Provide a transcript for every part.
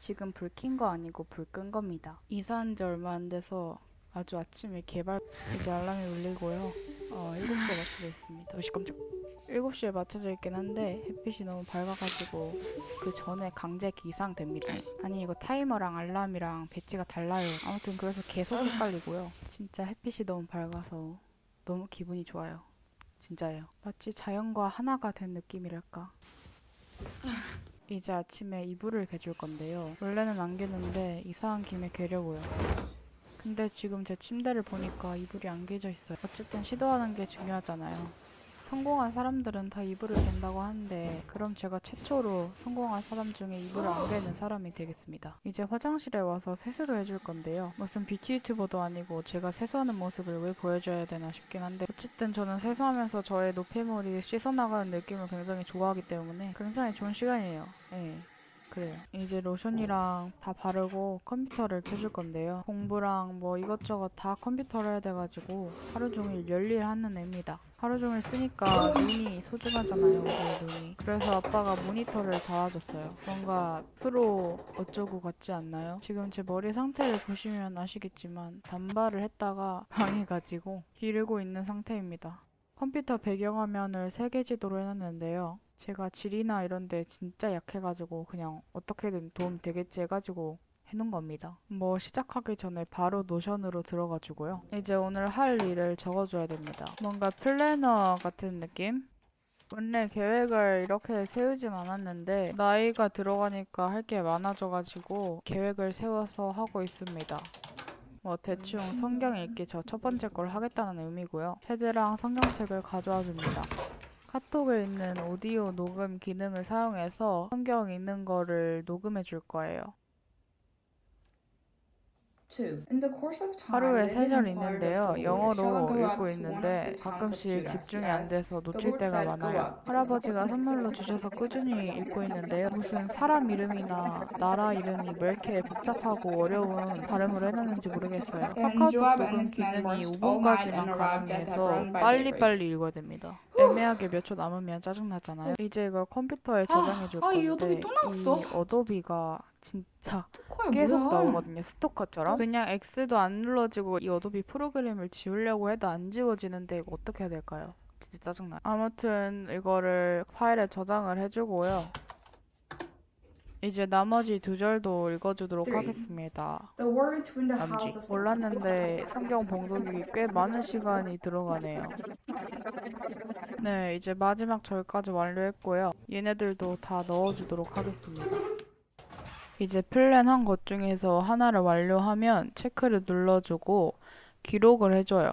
지금 불 킨 거 아니고 불 끈 겁니다. 이사한 지 얼마 안 돼서 아주 아침에 이제 알람이 울리고요. 7시에 맞춰져 있습니다. 도시 깜짝. 7시에 맞춰져 있긴 한데 햇빛이 너무 밝아가지고 그 전에 강제 기상됩니다. 아니 이거 타이머랑 알람이랑 배치가 달라요. 아무튼 그래서 계속 헷갈리고요. 진짜 햇빛이 너무 밝아서 너무 기분이 좋아요. 진짜예요. 마치 자연과 하나가 된 느낌이랄까. 이제 아침에 이불을 개줄 건데요. 원래는 안 개는데 이사한 김에 개려고요. 근데 지금 제 침대를 보니까 이불이 안 개져 있어요. 어쨌든 시도하는 게 중요하잖아요. 성공한 사람들은 다 이불을 갠다고 하는데 그럼 제가 최초로 성공한 사람 중에 이불을 안 개는 사람이 되겠습니다. 이제 화장실에 와서 세수를 해줄 건데요. 무슨 뷰티 유튜버도 아니고 제가 세수하는 모습을 왜 보여줘야 되나 싶긴 한데 어쨌든 저는 세수하면서 저의 노폐물이 씻어나가는 느낌을 굉장히 좋아하기 때문에 굉장히 좋은 시간이에요. 네. 그래요. 이제 로션이랑 다 바르고 컴퓨터를 켜줄 건데요. 공부랑 뭐 이것저것 다 컴퓨터로 해야 돼가지고 하루 종일 열일하는 애입니다. 하루 종일 쓰니까 눈이 소중하잖아요, 우리 눈이. 그래서 아빠가 모니터를 달아줬어요. 뭔가 프로 어쩌고 같지 않나요? 지금 제 머리 상태를 보시면 아시겠지만 단발을 했다가 망해가지고 기르고 있는 상태입니다. 컴퓨터 배경화면을 3개 지도로 해놨는데요. 제가 질이나 이런데 진짜 약해가지고 그냥 어떻게든 도움 되겠지 해가지고 해놓은 겁니다. 뭐 시작하기 전에 바로 노션으로 들어가지고요. 이제 오늘 할 일을 적어줘야 됩니다. 뭔가 플래너 같은 느낌? 원래 계획을 이렇게 세우진 않았는데 나이가 들어가니까 할 게 많아져가지고 계획을 세워서 하고 있습니다. 뭐 대충 성경 읽기 저 첫 번째 걸 하겠다는 의미고요. 패드랑 성경책을 가져와 줍니다. 카톡에 있는 오디오 녹음 기능을 사용해서 성경 읽는 거를 녹음해 줄 거예요. 하루에 3절 읽는데요. 영어로 읽고 있는데 가끔씩 집중이 안 돼서 놓칠 때가 많아요. 할아버지가 선물로 주셔서 꾸준히 읽고 있는데요. 무슨 사람 이름이나 나라 이름이 왜 이렇게 복잡하고 어려운 발음으로 해놨는지 모르겠어요. 카카오톡 녹음 기능이 5분까지만 가능해서 빨리빨리 읽어야 됩니다. 애매하게 몇 초 남으면 짜증나잖아요. 이제 이걸 컴퓨터에 저장해 줄 건데 이 어도비가 진짜 계속 나오거든요. 스토커처럼. 그냥 X도 안 눌러지고 이 어도비 프로그램을 지우려고 해도 안 지워지는데 이거 어떻게 해야 될까요? 진짜 짜증나요. 아무튼 이거를 파일에 저장을 해주고요. 이제 나머지 2절도 읽어주도록 하겠습니다. 암지. 몰랐는데 성경 봉독이 꽤 많은 시간이 들어가네요. 네, 이제 마지막 절까지 완료했고요. 얘네들도 다 넣어주도록 하겠습니다. 이제 플랜한 것 중에서 하나를 완료하면 체크를 눌러주고 기록을 해줘요.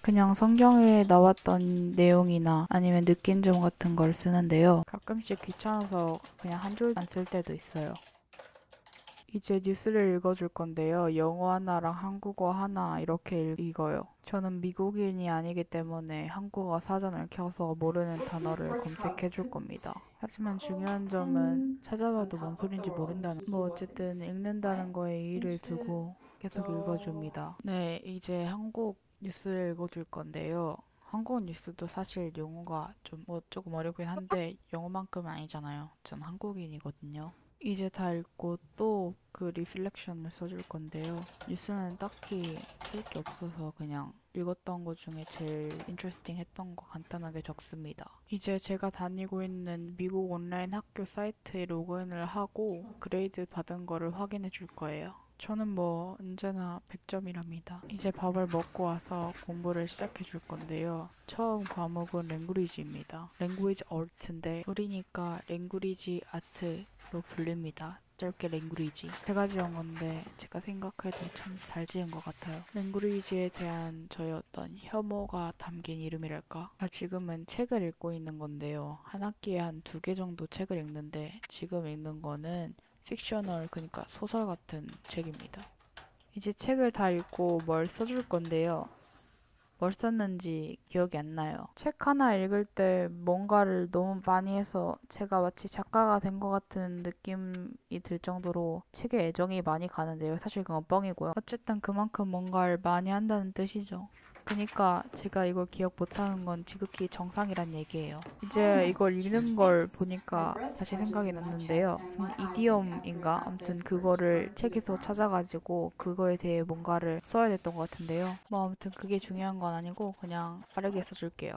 그냥 성경에 나왔던 내용이나 아니면 느낀 점 같은 걸 쓰는데요. 가끔씩 귀찮아서 그냥 한 줄 안 쓸 때도 있어요. 이제 뉴스를 읽어줄 건데요. 영어 하나랑 한국어 하나 이렇게 읽어요. 저는 미국인이 아니기 때문에 한국어 사전을 켜서 모르는 단어를 검색해 줄 겁니다. 하지만 중요한 점은 찾아봐도 뭔 소린지 모른다는 뭐 어쨌든 읽는다는 거에 의의를 두고 계속 읽어줍니다. 네, 이제 한국 뉴스를 읽어줄 건데요. 한국 뉴스도 사실 용어가 좀 조금 어렵긴 한데 영어만큼은 아니잖아요. 전 한국인이거든요. 이제 다 읽고 또 그 리플렉션을 써줄 건데요. 뉴스는 딱히 쓸 게 없어서 그냥 읽었던 것 중에 제일 인트레스팅 했던 거 간단하게 적습니다. 이제 제가 다니고 있는 미국 온라인 학교 사이트에 로그인을 하고 그레이드 받은 거를 확인해 줄 거예요. 저는 뭐 언제나 100점이랍니다. 이제 밥을 먹고 와서 공부를 시작해 줄 건데요. 처음 과목은 랭구리지입니다. 랭구리지 아트인데 우리니까 랭구리지 아트로 불립니다. 짧게 랭구리지. 3가지 영어인데 제가 생각해도 참 잘 지은 것 같아요. 랭구리지에 대한 저의 어떤 혐오가 담긴 이름이랄까? 지금은 책을 읽고 있는 건데요. 한 학기에 한 2개 정도 책을 읽는데 지금 읽는 거는 픽셔널, 그러니까 소설 같은 책입니다. 이제 책을 다 읽고 뭘 써줄 건데요. 뭘 썼는지 기억이 안 나요. 책 하나 읽을 때 뭔가를 너무 많이 해서 제가 마치 작가가 된 것 같은 느낌이 들 정도로 책에 애정이 많이 가는데요. 사실 그건 뻥이고요. 어쨌든 그만큼 뭔가를 많이 한다는 뜻이죠. 그니까 제가 이걸 기억 못하는 건 지극히 정상이란 얘기예요. 이제 이걸 읽는 걸 보니까 다시 생각이 났는데요. 무슨 이디엄인가? 아무튼 그거를 책에서 찾아가지고 그거에 대해 뭔가를 써야 됐던 것 같은데요. 뭐 아무튼 그게 중요한 건 아니고 그냥 빠르게 써줄게요.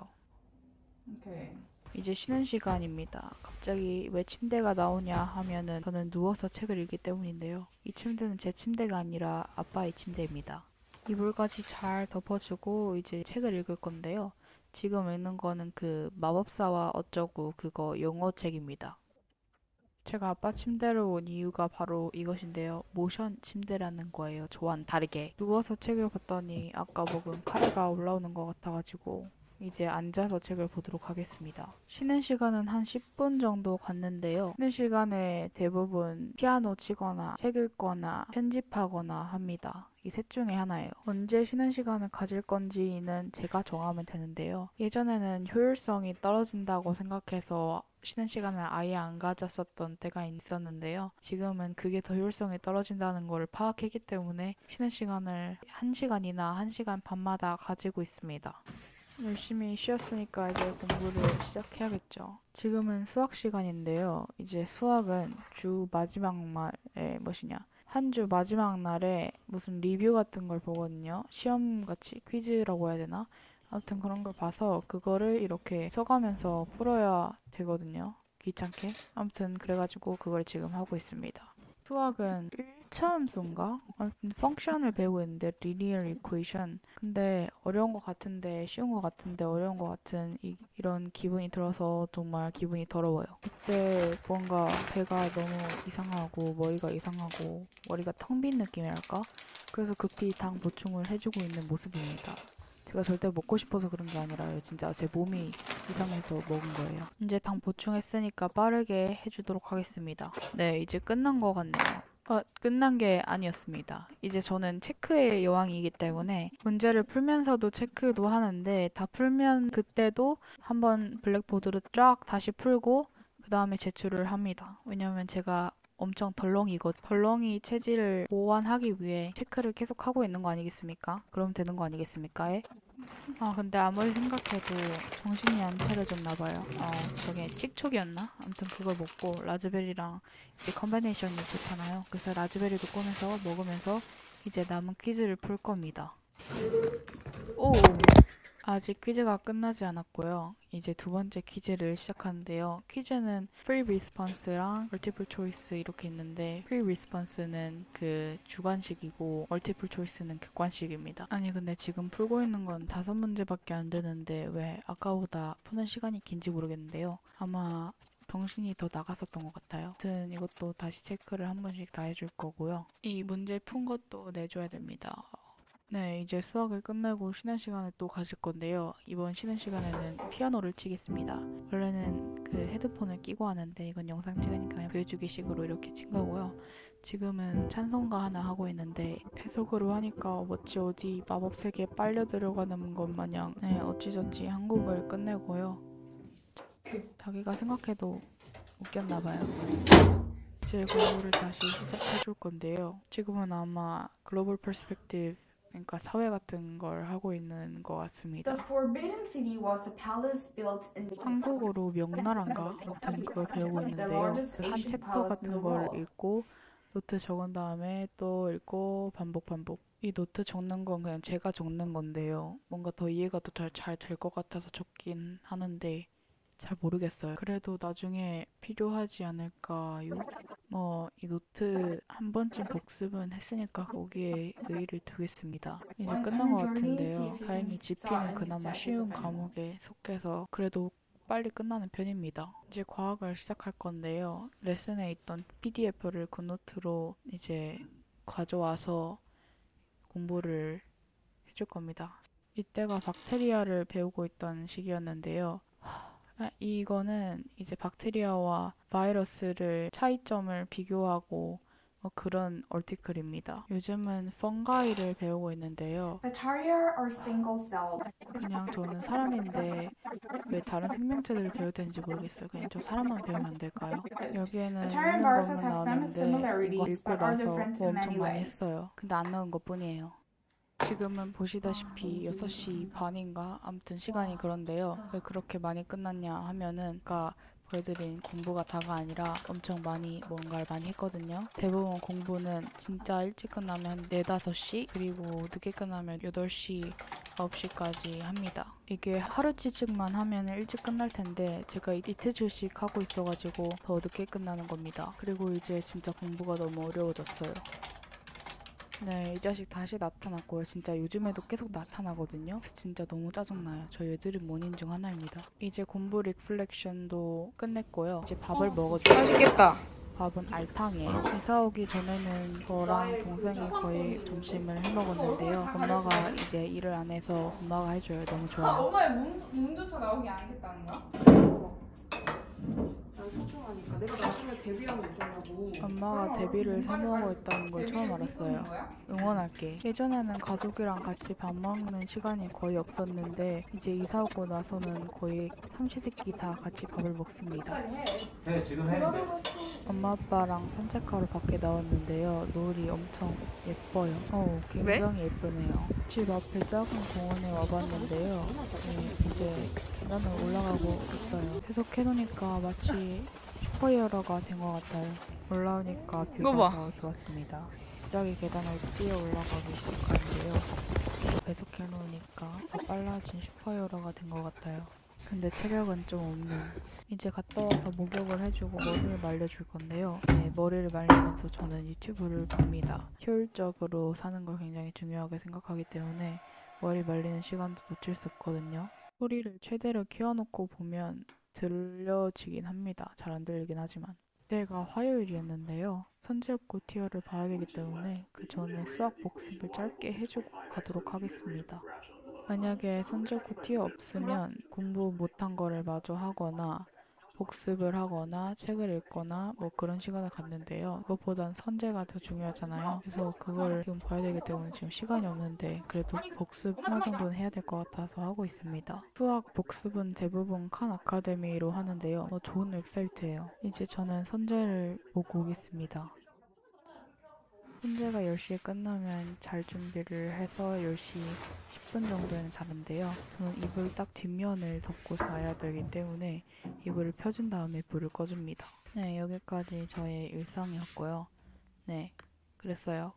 Okay. 이제 쉬는 시간입니다. 갑자기 왜 침대가 나오냐 하면은 저는 누워서 책을 읽기 때문인데요. 이 침대는 제 침대가 아니라 아빠의 침대입니다. 이불까지 잘 덮어주고 이제 책을 읽을 건데요. 지금 읽는 거는 그 마법사와 어쩌고 그거 영어 책입니다. 제가 아빠 침대로 온 이유가 바로 이것인데요. 모션 침대라는 거예요. 저와는 다르게. 누워서 책을 봤더니 아까 먹은 카레가 올라오는 것 같아가지고 이제 앉아서 책을 보도록 하겠습니다. 쉬는 시간은 한 10분 정도 갔는데요. 쉬는 시간에 대부분 피아노 치거나 책 읽거나 편집하거나 합니다. 이 셋 중에 하나예요. 언제 쉬는 시간을 가질 건지는 제가 정하면 되는데요. 예전에는 효율성이 떨어진다고 생각해서 쉬는 시간을 아예 안 가졌었던 때가 있었는데요. 지금은 그게 더 효율성이 떨어진다는 걸 파악했기 때문에 쉬는 시간을 1시간이나 1시간 반마다 가지고 있습니다. 열심히 쉬었으니까 이제 공부를 시작해야겠죠. 지금은 수학 시간인데요. 이제 수학은 주 마지막 날에 한 주 마지막 날에 무슨 리뷰 같은 걸 보거든요. 시험같이 퀴즈라고 해야 되나? 아무튼 그런 걸 봐서 그거를 이렇게 써가면서 풀어야 되거든요. 귀찮게. 아무튼 그래가지고 그걸 지금 하고 있습니다. 수학은 1차 함수인가? 아무튼 펑션을 배우고 있는데 linear equation. 근데 어려운 것 같은데 쉬운 것 같은데 어려운 것 같은 이런 기분이 들어서 정말 기분이 더러워요. 그때 뭔가 배가 너무 이상하고 머리가 이상하고 머리가 텅 빈 느낌이랄까? 그래서 급히 당 보충을 해주고 있는 모습입니다. 제가 절대 먹고 싶어서 그런 게 아니라요. 진짜 제 몸이 이상해서 먹은 거예요. 이제 당 보충했으니까 빠르게 해주도록 하겠습니다. 네, 이제 끝난 것 같네요. 끝난 게 아니었습니다. 이제 저는 체크의 여왕이기 때문에 문제를 풀면서도 체크도 하는데 다 풀면 그때도 한번 블랙보드로 쫙 다시 풀고 그 다음에 제출을 합니다. 왜냐면 제가 엄청 덜렁이 체질을 보완하기 위해 체크를 계속 하고 있는 거 아니겠습니까? 그럼 되는 거 아니겠습니까? 근데 아무리 생각해도 정신이 안 차려졌나 봐요. 저게 칙촉이었나? 아무튼 그걸 먹고 라즈베리랑 이제 컨비네이션이 좋잖아요. 그래서 라즈베리도 꺼내서 먹으면서 이제 남은 퀴즈를 풀 겁니다. 오! 아직 퀴즈가 끝나지 않았고요. 이제 두 번째 퀴즈를 시작하는데요. 퀴즈는 free response랑 multiple choice 이렇게 있는데 free response는 그 주관식이고 multiple choice는 객관식입니다. 아니 근데 지금 풀고 있는 건 5문제밖에 안 되는데 왜 아까보다 푸는 시간이 긴지 모르겠는데요. 아마 정신이 더 나갔었던 것 같아요. 아무튼 이것도 다시 체크를 한 번씩 다 해줄 거고요. 이 문제 푼 것도 내줘야 됩니다. 네, 이제 수학을 끝내고 쉬는 시간을 또 가질 건데요. 이번 쉬는 시간에는 피아노를 치겠습니다. 원래는 그 헤드폰을 끼고 하는데 이건 영상 찍으니까 그냥 보여주기 식으로 이렇게 친 거고요. 지금은 찬송가 하나 하고 있는데 해석으로 하니까 어디 마법 세계에 빨려 들어가는 것 마냥 어찌저찌 한 곡을 끝내고요. 자기가 생각해도 웃겼나 봐요. 이제 공부를 다시 시작해줄 건데요. 지금은 아마 글로벌 퍼스펙티브 그러니까 사회 같은 걸 하고 있는 것 같습니다. 한국어로 명나라인가? 아무튼 그걸 배우고 있는데요. 한 챕터 같은 걸 읽고 노트 적은 다음에 또 읽고 반복. 이 노트 적는 건 그냥 제가 적는 건데요. 뭔가 더 이해가 더 잘 될 것 같아서 적긴 하는데 잘 모르겠어요. 그래도 나중에 필요하지 않을까요? 이 노트 한 번쯤 복습은 했으니까 거기에 의의를 두겠습니다. 이제 끝난 것 같은데요. 다행히 GP는 그나마 쉬운 과목에 속해서 그래도 빨리 끝나는 편입니다. 이제 과학을 시작할 건데요. 레슨에 있던 PDF를 그 노트로 이제 가져와서 공부를 해줄 겁니다. 이때가 박테리아를 배우고 있던 시기였는데요. 이거는 이제 박테리아와 바이러스를 차이점을 비교하고 그런 얼티클입니다. 요즘은 펑가이를 배우고 있는데요. 그냥 저는 사람인데 왜 다른 생명체들을 배워야 되는지 모르겠어요. 그냥 저 사람만 배우면 안 될까요? 여기에는 읽는 것만 나오는데 이거 읽고 나서 엄청 많이 했어요. 근데 안 나온 것 뿐이에요. 지금은 보시다시피 6시 반인가? 아무튼 시간이 그런데요. 왜 그렇게 많이 끝났냐 하면은 그러니까 보여드린 공부가 다가 아니라 엄청 많이 뭔가를 많이 했거든요. 대부분 공부는 진짜 일찍 끝나면 4, 5시 그리고 늦게 끝나면 8시, 9시까지 합니다. 이게 하루치씩만 하면 일찍 끝날 텐데 제가 이틀씩 하고 있어가지고 더 늦게 끝나는 겁니다. 그리고 이제 진짜 공부가 너무 어려워졌어요. 네, 이 자식 다시 나타났고요. 진짜 요즘에도 계속 나타나거든요. 진짜 너무 짜증나요. 저희 애들은 원인 중 하나입니다. 이제 공부 리플렉션도 끝냈고요. 이제 밥을 먹어줘요. 맛있겠다. 밥은 알탕이에요. 이사 오기 전에는 저랑 동생이 거의 점심을 해 먹었는데요. 엄마가 이제 일을 안 해서 엄마가 해줘요. 너무 좋아요. 엄마의 몸조차 나오기 아니겠다는 거야? 난 소중하니까. 내가 나중에 데뷔하면 어쩌냐고. 엄마가 데뷔를 사모하고 있다는 걸 처음 알았어요. 응원할게. 예전에는 가족이랑 같이 밥 먹는 시간이 거의 없었는데 이제 이사 오고 나서는 거의 삼시세끼 다 같이 밥을 먹습니다. 네, 지금 했는데. 엄마 아빠랑 산책하러 밖에 나왔는데요. 노을이 엄청 예뻐요. 굉장히 예쁘네요. 집 앞에 작은 공원에 와봤는데요. 네, 이제 계단을 올라가고 있어요. 해석해놓으니까 마치 슈퍼히어로가 된 것 같아요. 올라오니까 뷰가 더 좋았습니다. 갑자기 계단을 뛰어 올라가기 시작하는데요. 배속해놓으니까 더 빨라진 슈퍼히어로가 된 것 같아요. 근데 체력은 좀 없는. 이제 갔다 와서 목욕을 해주고 머리를 말려줄 건데요. 네, 머리를 말리면서 저는 유튜브를 봅니다. 효율적으로 사는 걸 굉장히 중요하게 생각하기 때문에 머리 말리는 시간도 놓칠 수 없거든요. 소리를 최대로 키워놓고 보면 들려지긴 합니다. 잘 안 들리긴 하지만. 그때가 화요일이었는데요. 선제업고 티어를 봐야 되기 때문에 그 전에 수학 복습을 짧게 해주고 가도록 하겠습니다. 만약에 선제업고 티어 없으면 공부 못한 거를 마저 하거나 복습을 하거나 책을 읽거나 뭐 그런 시간을 갖는데요. 그것보단 선제가 더 중요하잖아요. 그래서 그걸 지금 봐야 되기 때문에 지금 시간이 없는데 그래도 복습 하나 정도는 해야 될 것 같아서 하고 있습니다. 수학 복습은 대부분 칸 아카데미로 하는데요. 좋은 웹사이트예요. 이제 저는 선제를 보고 오겠습니다. 선제가 10시에 끝나면 잘 준비를 해서 10시 10분 정도에는 자는데요. 저는 이불 딱 뒷면을 덮고 자야 되기 때문에 이불을 펴준 다음에 불을 꺼줍니다. 네, 여기까지 저의 일상이었고요. 네, 그랬어요.